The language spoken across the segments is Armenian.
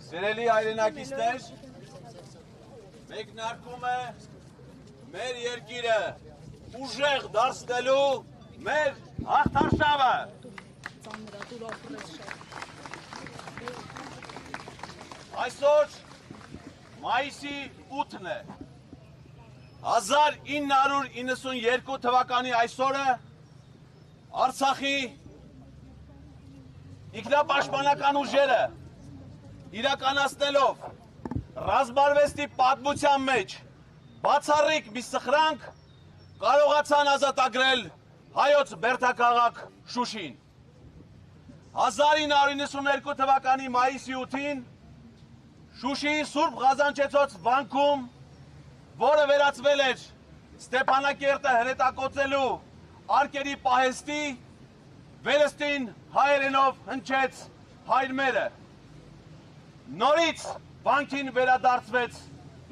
Սիրելի հայրենակիցներ, մեկնարկում է մեր երկիրը ուժեղ դարձնելու մեր հաղթարշավը։ Այսօր մայիսի 8-ն է, 1992 թվականի այսօրը Արցախի ինքնապաշտպանական ուժերը իրականացնելով ռազմարվեստի պատմության մեջ բացառիկ մի սխրանք կարողացան ազատագրել հայոց բերդաքաղաք Շուշին։ 1992 թվականի մայիսի 8-ին Շուշիի Սուրբ Ղազանչեցոց վանքում, որը վերածվել էր Ստեփանակերտը հրետակոծելու արկերի պահեստի, վերստին հայերենով հնչեց հայրմերը։ Նորից վանքին վերադարձվեց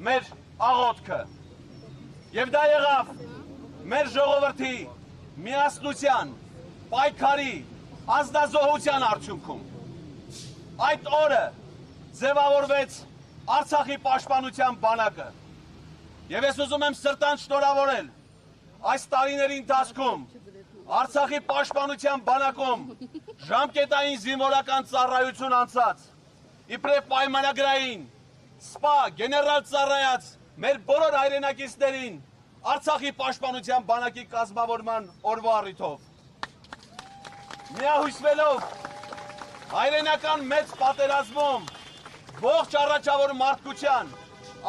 մեր աղոթքը։ Եվ դա եղավ մեր ժողովրդի միասնության, պայքարի, ազնազոհության արդյունքում։ Այդ օրը ձևավորվեց Արցախի պաշտպանության բանակը։ Եվ ես ուզում եմ սրտանց շնորհավորել այս տարիների ընթացքում Արցախի պաշտպանության բանակում ժամկետային զինվորական ծառայություն անցած, իբրև պայմանագրային, սպա, գեներալ ծառայած մեր բոլոր հայրենակիցներին Արցախի պաշտպանության բանակի կազմավորման օրվա առիթով։ Միահույսվելով հայրենական մեծ պատերազմում ողջ առաջավոր մարդկության,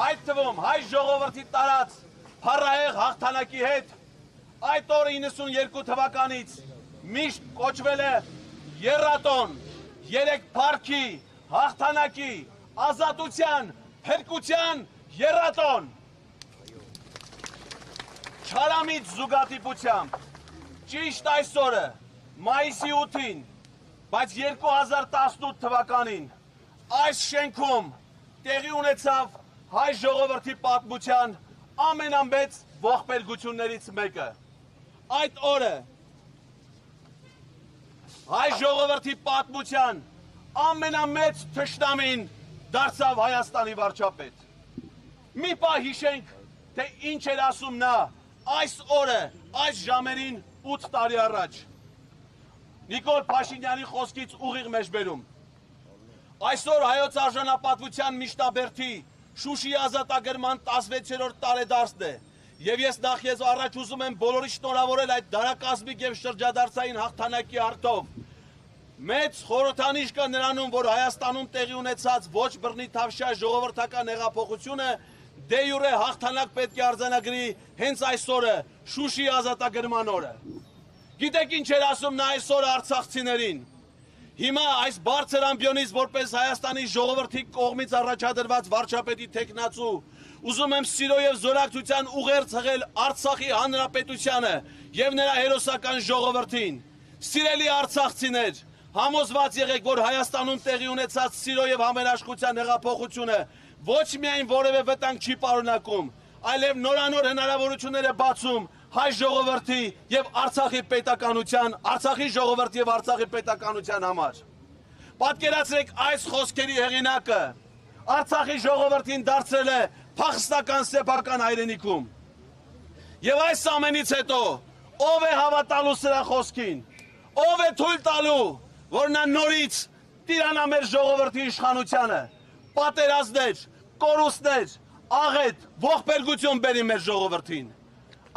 այդ թվում հայ ժողովրդի տարած փառահեղ հաղթանակի հետ, այդ օրը 92 թվականից միշտ կոչվել է եռատոն, երեք փառքի, հաղթանակի, ազատության, փրկության եռատոն։ Չարամիտ զուգադիպությամբ, ճիշտ այս օրը, մայիսի 8-ին, բայց 2018 թվականին, այս շենքում տեղի ունեցավ հայ ժողովրդի պատմության ամենամեծ ողբերգություններից մեկը։ Այդ օրը հայ ժողովրդի պատմության ամենամեծ թշնամին դարձավ Հայաստանի վարչապետ։ Մի պահ հիշենք, թե ինչ էր ասում նա այս օրը, այս ժամերին 8 տարի առաջ։ Նիկոլ Փաշինյանի խոսքից ուղիղ մեջբերում։ Այսօր հայոց արժանապատվության միջնաբերդի Շուշիի ազատագրման 16-րդ տարեդարձն է, եւ ես նախ ես առաջ ուզում եմ բոլորի շնորհավորել այդ դարակազմիկ եւ շրջադարձային հաղթանակի արդով։ Մեծ խորհրդանիշ կա նրանում, որ Հայաստանում տեղի ունեցած ոչ բռնի թավշյա ժողովրդական հեղափոխությունը դե յուրե հաղթանակ պետք է արձանագրի հենց այս օրը, Շուշիի ազատագրման օրը։ Գիտեք ինչ էր ասում նա այսօր արցախցիներին։ Հիմա այս բարձր ամբիոնից որպես Հայաստանի ժողովրդի կողմից առաջադրված վարչապետի թեկնածու ուզում եմ սիրո եւ զորակցության ուղերձ հղել Արցախի հանրապետությանը եւ նրա հերոսական ժողովրդին։ Սիրելի արցախցիներ, համոզված եղեք, որ Հայաստանում տեղի ունեցած սիրո եւ համերաշխության հեղափոխությունը ոչ միայն որևէ վտանգ չի պարունակում, այլև նորանոր հնարավորություններ է բացում հայ ժողովրդի եւ Արցախի պետականության, Արցախի ժողովրդի եւ Արցախի պետականության համար։ Պատկերացրեք այս խոսքերի հեղինակը Արցախի ժողովրդին դարձրել է փախստական սեփական հայրենիքում։ Եվ այս ամենից հետո ով է հավատալու սրա խոսքին, ով է թույլ տալու, որ նա նորից տիրանա մեր ժողովրդի իշխանությանը, պատերազմներ, կորուստներ, աղետ, ողբերգություն բերի մեր ժողովրդին։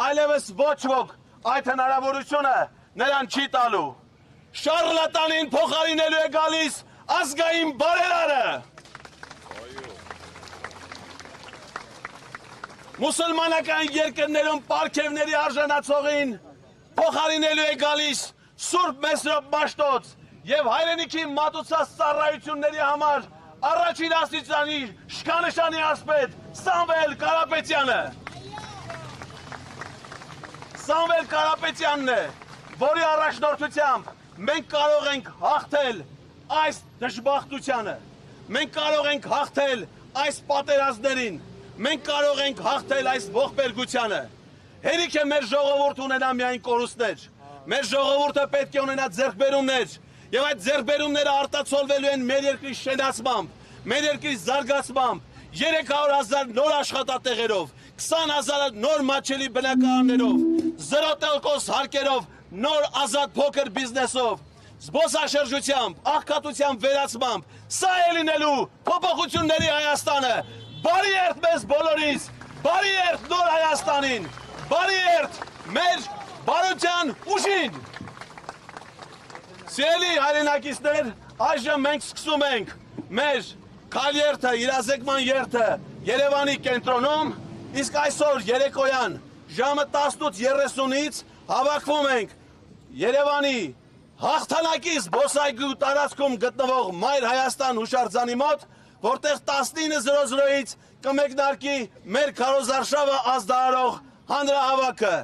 Այլևս ոչ ոք այդ հնարավորությունը նրան չի տալու։ Շարլատանին փոխարինելու է գալիս ազգային բարերարը։ Մուսուլմանական երկրներում պարգևների արժանացողին փոխարինելու է գալիս Սուրբ Մեսրոպ Մաշտոց եւ հայրենիքի մատուցած ծառայությունների համար առաջին աստիճանի շքանշանի ասպետ Սամվել Կարապետյանը։ Սամվել Կարապետյանն է, որի առաջնորդությամբ մենք կարող ենք հաղթել այս դժբախտությանը, մենք կարող ենք հաղթել այս պատերազմներին, մենք կարող ենք հաղթել այս ողբերգությանը։ Հերիք է մեր ժողովուրդ ունենա միայն կորուստներ, մեր ժողովուրդը պետք է ունենա ձեռքբերումներ, եւ այդ ձեռքբերումները արտացոլվելու են մեր երկրի շենացմամբ, մեր երկրի զարգացմամբ, 300,000 նոր աշխատատեղերով, 20,000 նոր մատչելի բնակարաններով, 0 տելկոս հարկերով, նոր ազատ փոքր բիզնեսով, զբոսաշրջությամբ, աղքատությամբ վերացմամբ, սա է լինելու փոփոխությունների Հայաստանը, բարի երդ մեզ բոլորիս, բարի երդ նոր Հայաստանին, բարի երդ մեր բարության ուժին։ Սիրելի հայրենակիցներ, այժմ մենք սկսում ենք մեր քայլերթը, իրազեկման երթը Երևանի կենտրոնում, իսկ այսօր երեկոյան ժամը 18:30-ից հավաքվում ենք Երևանի հաղթանակի զբոսայգու տարածքում գտնվող Մայր Հայաստան հուշարձանի մոտ, որտեղ 19:00-ից կմեկնարկի մեր քարոզարշավը ազդարարող հանրահավաքը։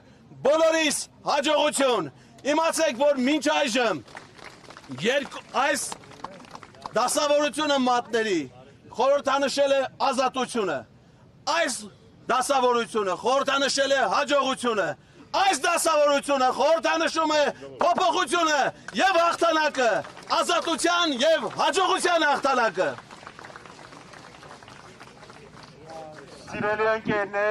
Բոլորիս հաջողություն։ Իմացեք, որ մինչ այժմ այս դասավորությունը մատների խորհրդանշել է ազատությունը, այս դասավորությունը խորհրդանշել է հաջողությունը, այս դասավորությունը խորհրդանշում է փոփոխությունը եւ հաղթանակը, ազատության եւ հաջողության հաղթանակը։ Սիրելի ընկերներ,